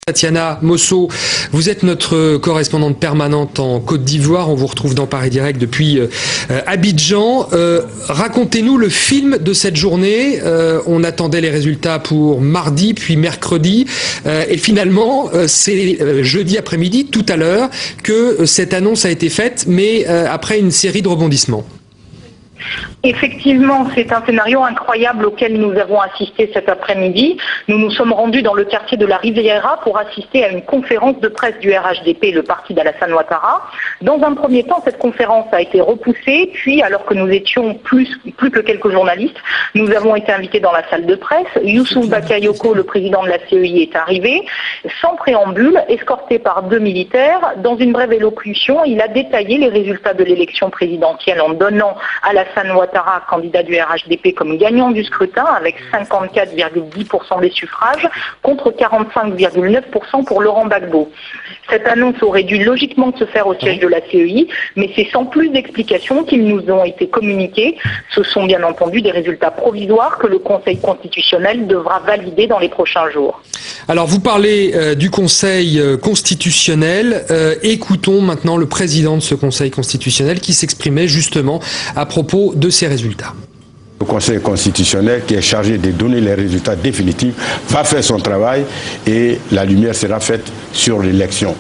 Tatiana Mosso, vous êtes notre correspondante permanente en Côte d'Ivoire. On vous retrouve dans Paris Direct depuis Abidjan. Racontez-nous le film de cette journée. On attendait les résultats pour mardi, puis mercredi. Et finalement, c'est jeudi après-midi, tout à l'heure, que cette annonce a été faite, mais après une série de rebondissements. Effectivement, c'est un scénario incroyable auquel nous avons assisté cet après-midi. Nous nous sommes rendus dans le quartier de la Riviera pour assister à une conférence de presse du RHDP, le parti d'Alassane Ouattara. Dans un premier temps, cette conférence a été repoussée, puis alors que nous étions plus que quelques journalistes, nous avons été invités dans la salle de presse. Youssouf Bakayoko, le président de la CEI, est arrivé, sans préambule, escorté par 2 militaires. Dans une brève élocution, il a détaillé les résultats de l'élection présidentielle en donnant Alassane Ouattara, candidat du RHDP, comme gagnant du scrutin avec 54,10% des suffrages contre 45,9% pour Laurent Gbagbo. Cette annonce aurait dû logiquement se faire au siège de la CEI, mais c'est sans plus d'explications qu'ils nous ont été communiqués. Ce sont bien entendu des résultats provisoires que le Conseil constitutionnel devra valider dans les prochains jours. Alors vous parlez du Conseil constitutionnel. Écoutons maintenant le président de ce Conseil constitutionnel qui s'exprimait justement à propos de ces résultats. Le Conseil constitutionnel, qui est chargé de donner les résultats définitifs, va faire son travail et la lumière sera faite sur l'élection.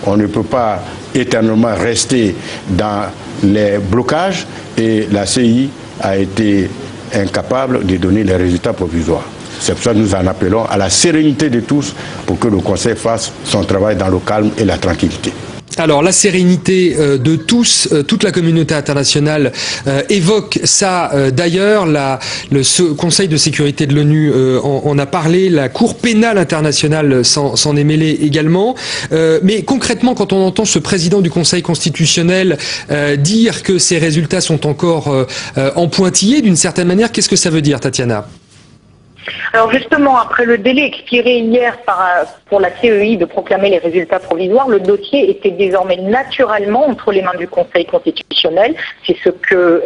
On ne peut pas éternellement rester dans les blocages et la CEI a été incapable de donner les résultats provisoires. C'est pour ça que nous en appelons à la sérénité de tous pour que le Conseil fasse son travail dans le calme et la tranquillité. Alors la sérénité de tous, toute la communauté internationale évoque ça. D'ailleurs, le Conseil de sécurité de l'ONU en a parlé, la Cour pénale internationale s'en est mêlée également. Mais concrètement, quand on entend ce président du Conseil constitutionnel dire que ces résultats sont encore en pointillés d'une certaine manière, qu'est-ce que ça veut dire, Tatiana ? Alors justement, après le délai expiré hier pour la CEI de proclamer les résultats provisoires, le dossier était désormais naturellement entre les mains du Conseil constitutionnel. C'est ce que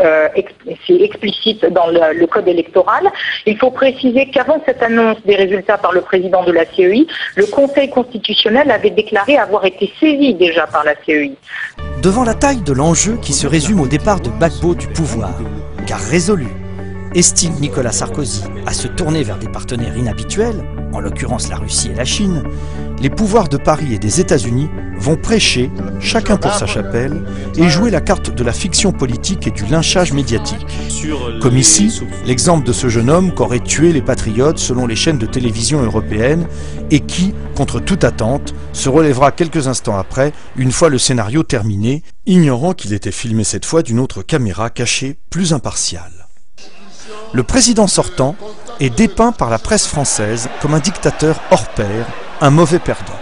c'est explicite dans le code électoral. Il faut préciser qu'avant cette annonce des résultats par le président de la CEI, le Conseil constitutionnel avait déclaré avoir été saisi déjà par la CEI. Devant la taille de l'enjeu qui se résume au départ de Gbagbo du pouvoir, car résolu, estime Nicolas Sarkozy à se tourner vers des partenaires inhabituels, en l'occurrence la Russie et la Chine, les pouvoirs de Paris et des États-Unis vont prêcher, chacun pour sa chapelle, et jouer la carte de la fiction politique et du lynchage médiatique. Comme ici, l'exemple de ce jeune homme qu'aurait tué les patriotes selon les chaînes de télévision européennes et qui, contre toute attente, se relèvera quelques instants après, une fois le scénario terminé, ignorant qu'il était filmé cette fois d'une autre caméra cachée, plus impartiale. Le président sortant est dépeint par la presse française comme un dictateur hors pair, un mauvais perdant.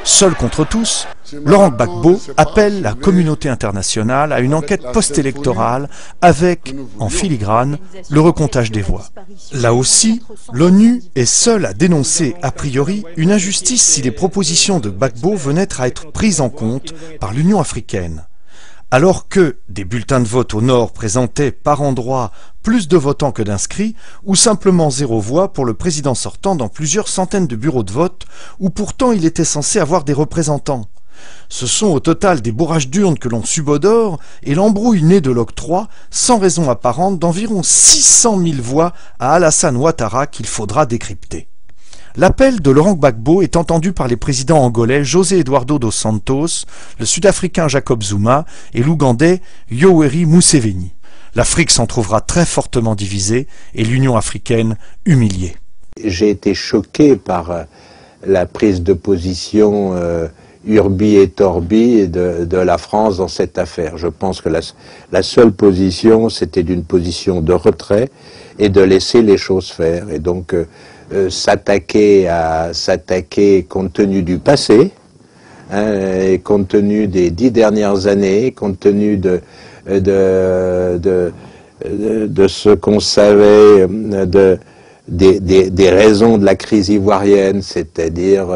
Seul contre tous, Laurent Gbagbo appelle la communauté internationale à une enquête post-électorale avec, en filigrane, le recomptage des voix. Là aussi, l'ONU est seule à dénoncer, a priori, une injustice si les propositions de Gbagbo venaient à être prises en compte par l'Union africaine. Alors que des bulletins de vote au nord présentaient par endroits plus de votants que d'inscrits, ou simplement 0 voix pour le président sortant dans plusieurs centaines de bureaux de vote, où pourtant il était censé avoir des représentants. Ce sont au total des bourrages d'urnes que l'on subodore et l'embrouille née de l'octroi, sans raison apparente, d'environ 600 000 voix à Alassane Ouattara qu'il faudra décrypter. L'appel de Laurent Gbagbo est entendu par les présidents angolais José Eduardo dos Santos, le sud-africain Jacob Zuma et l'ougandais Yoweri Museveni. L'Afrique s'en trouvera très fortement divisée et l'Union africaine humiliée. J'ai été choqué par la prise de position urbi et torbi de la France dans cette affaire. Je pense que la seule position, c'était d'une position de retrait et de laisser les choses faire. Et donc s'attaquer compte tenu du passé, et compte tenu des 10 dernières années, compte tenu de ce qu'on savait des raisons de la crise ivoirienne, c'est-à-dire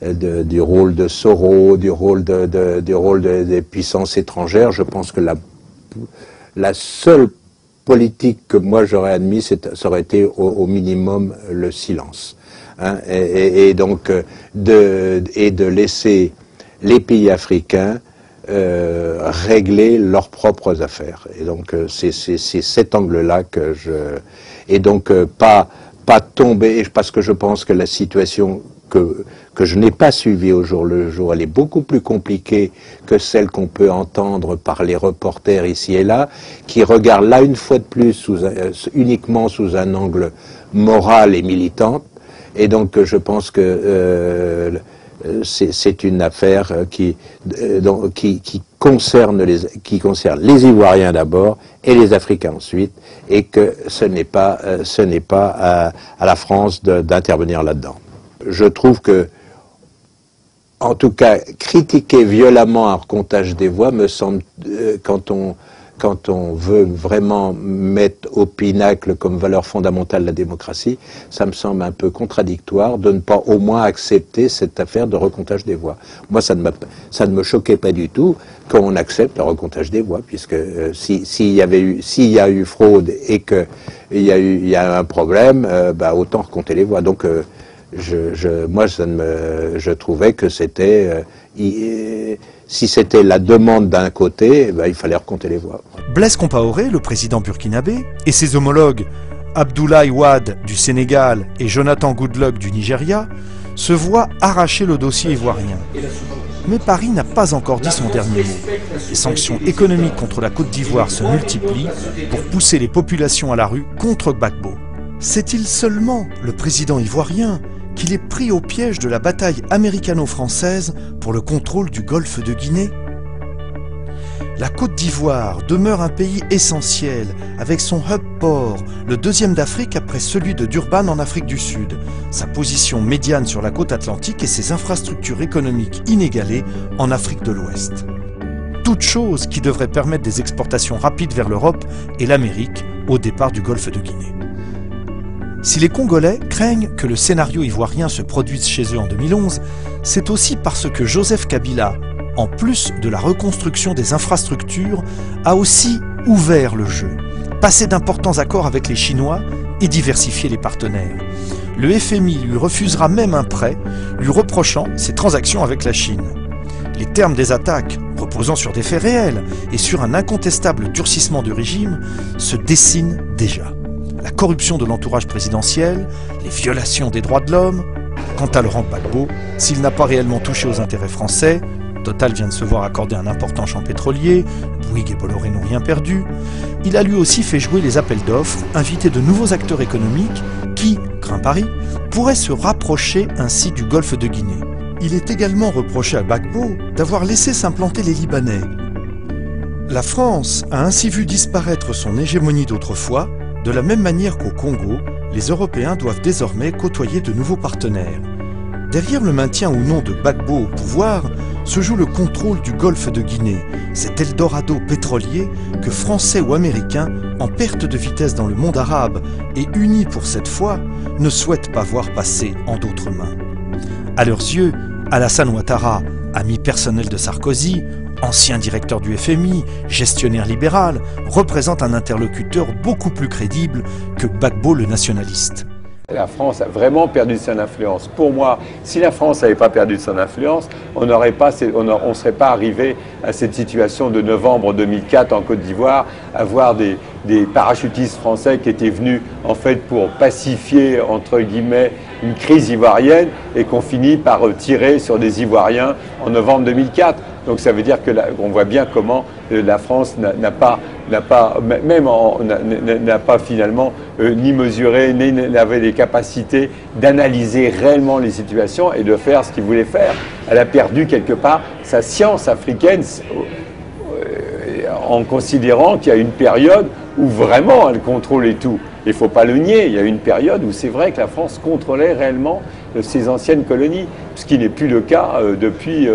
du rôle de Soro, du rôle des puissances étrangères. Je pense que la seule politique que moi j'aurais admis, ça aurait été au minimum le silence. hein, et donc de laisser les pays africains régler leurs propres affaires. Et donc c'est cet angle-là que et donc pas tomber, parce que je pense que la situation que je n'ai pas suivie au jour le jour, elle est beaucoup plus compliquée que celle qu'on peut entendre par les reporters ici et là, qui regardent là une fois de plus uniquement sous un angle moral et militant. Et donc je pense que c'est une affaire qui concerne les Ivoiriens d'abord et les Africains ensuite, et que ce n'est pas à la France d'intervenir là-dedans. Je trouve que, en tout cas, critiquer violemment un recomptage des voix me semble, quand on veut vraiment mettre au pinacle comme valeur fondamentale la démocratie, ça me semble un peu contradictoire de ne pas au moins accepter cette affaire de recomptage des voix. Moi, ça ne me choquait pas du tout qu'on accepte le recomptage des voix, puisque s'il y a eu fraude et qu'il y a un problème, autant recompter les voix. Donc, je trouvais que c'était si c'était la demande d'un côté, il fallait recompter les voix. Blaise Compaoré, le président burkinabé, et ses homologues Abdoulaye Wade du Sénégal et Jonathan Goodluck du Nigeria se voient arracher le dossier ivoirien. Mais Paris n'a pas encore dit son dernier mot. Les sanctions économiques contre la Côte d'Ivoire se multiplient pour pousser les populations à la rue contre Gbagbo. C'est-il seulement le président ivoirien qu'il est pris au piège de la bataille américano-française pour le contrôle du golfe de Guinée? La Côte d'Ivoire demeure un pays essentiel, avec son hub port, le deuxième d'Afrique après celui de Durban en Afrique du Sud, sa position médiane sur la côte atlantique et ses infrastructures économiques inégalées en Afrique de l'Ouest. Toutes choses qui devraient permettre des exportations rapides vers l'Europe et l'Amérique au départ du golfe de Guinée. Si les Congolais craignent que le scénario ivoirien se produise chez eux en 2011, c'est aussi parce que Joseph Kabila, en plus de la reconstruction des infrastructures, a aussi ouvert le jeu, passé d'importants accords avec les Chinois et diversifié les partenaires. Le FMI lui refusera même un prêt, lui reprochant ses transactions avec la Chine. Les termes des attaques, reposant sur des faits réels et sur un incontestable durcissement du régime, se dessinent déjà. La corruption de l'entourage présidentiel, les violations des droits de l'homme. Quant à Laurent Gbagbo, s'il n'a pas réellement touché aux intérêts français, Total vient de se voir accorder un important champ pétrolier, Bouygues et Bolloré n'ont rien perdu, il a lui aussi fait jouer les appels d'offres, invité de nouveaux acteurs économiques qui, craint Paris, pourraient se rapprocher ainsi du golfe de Guinée. Il est également reproché à Gbagbo d'avoir laissé s'implanter les Libanais. La France a ainsi vu disparaître son hégémonie d'autrefois. De la même manière qu'au Congo, les Européens doivent désormais côtoyer de nouveaux partenaires. Derrière le maintien ou non de Gbagbo au pouvoir, se joue le contrôle du golfe de Guinée, cet Eldorado pétrolier que Français ou Américains, en perte de vitesse dans le monde arabe et unis pour cette fois, ne souhaitent pas voir passer en d'autres mains. À leurs yeux, Alassane Ouattara, ami personnel de Sarkozy, ancien directeur du FMI, gestionnaire libéral, représente un interlocuteur beaucoup plus crédible que Gbagbo le nationaliste. La France a vraiment perdu son influence. Pour moi, si la France n'avait pas perdu son influence, on ne serait pas arrivé à cette situation de novembre 2004 en Côte d'Ivoire, à voir des parachutistes français qui étaient venus en fait pour pacifier, entre guillemets, une crise ivoirienne et qu'on finit par tirer sur des Ivoiriens en novembre 2004. Donc ça veut dire que on voit bien comment la France n'a pas finalement ni mesuré, ni n'avait les capacités d'analyser réellement les situations et de faire ce qu'il voulait faire. Elle a perdu quelque part sa science africaine en considérant qu'il y a une période où vraiment elle contrôlait tout. Il ne faut pas le nier, il y a une période où c'est vrai que la France contrôlait réellement ses anciennes colonies, ce qui n'est plus le cas depuis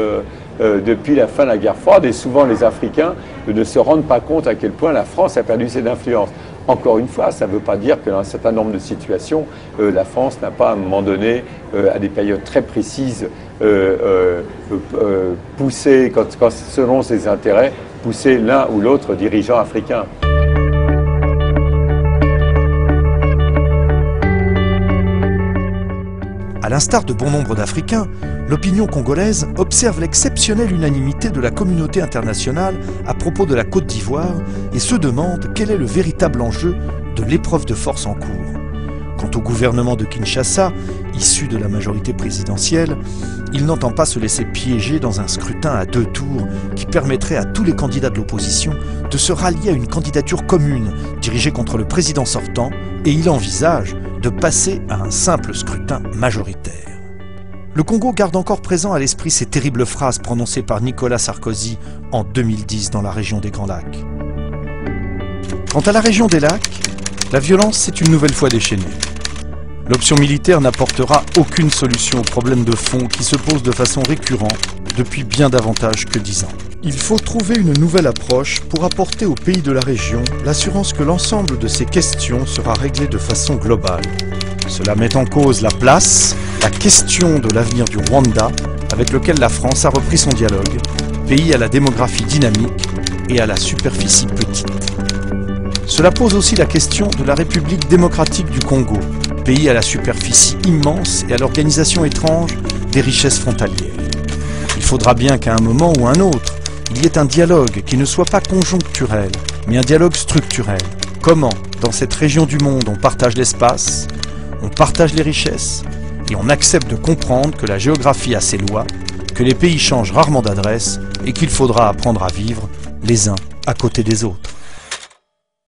la fin de la guerre froide, et souvent les Africains ne se rendent pas compte à quel point la France a perdu cette influence. Encore une fois, ça ne veut pas dire que dans un certain nombre de situations, la France n'a pas à un moment donné, à des périodes très précises, poussé, selon ses intérêts, pousser l'un ou l'autre dirigeant africain. l'instar de bon nombre d'Africains, l'opinion congolaise observe l'exceptionnelle unanimité de la communauté internationale à propos de la Côte d'Ivoire et se demande quel est le véritable enjeu de l'épreuve de force en cours. Quant au gouvernement de Kinshasa, issu de la majorité présidentielle, il n'entend pas se laisser piéger dans un scrutin à 2 tours qui permettrait à tous les candidats de l'opposition de se rallier à une candidature commune dirigée contre le président sortant, et il envisage de passer à un simple scrutin majoritaire. Le Congo garde encore présent à l'esprit ces terribles phrases prononcées par Nicolas Sarkozy en 2010 dans la région des Grands Lacs. Quant à la région des Lacs, la violence s'est une nouvelle fois déchaînée. L'option militaire n'apportera aucune solution aux problèmes de fond qui se posent de façon récurrente depuis bien davantage que 10 ans. Il faut trouver une nouvelle approche pour apporter aux pays de la région l'assurance que l'ensemble de ces questions sera réglé de façon globale. Cela met en cause la place, la question de l'avenir du Rwanda, avec lequel la France a repris son dialogue, pays à la démographie dynamique et à la superficie petite. Cela pose aussi la question de la République démocratique du Congo, pays à la superficie immense et à l'organisation étrange des richesses frontalières. Il faudra bien qu'à un moment ou un autre, il y ait un dialogue qui ne soit pas conjoncturel, mais un dialogue structurel. Comment, dans cette région du monde, on partage l'espace, on partage les richesses, et on accepte de comprendre que la géographie a ses lois, que les pays changent rarement d'adresse, et qu'il faudra apprendre à vivre les uns à côté des autres.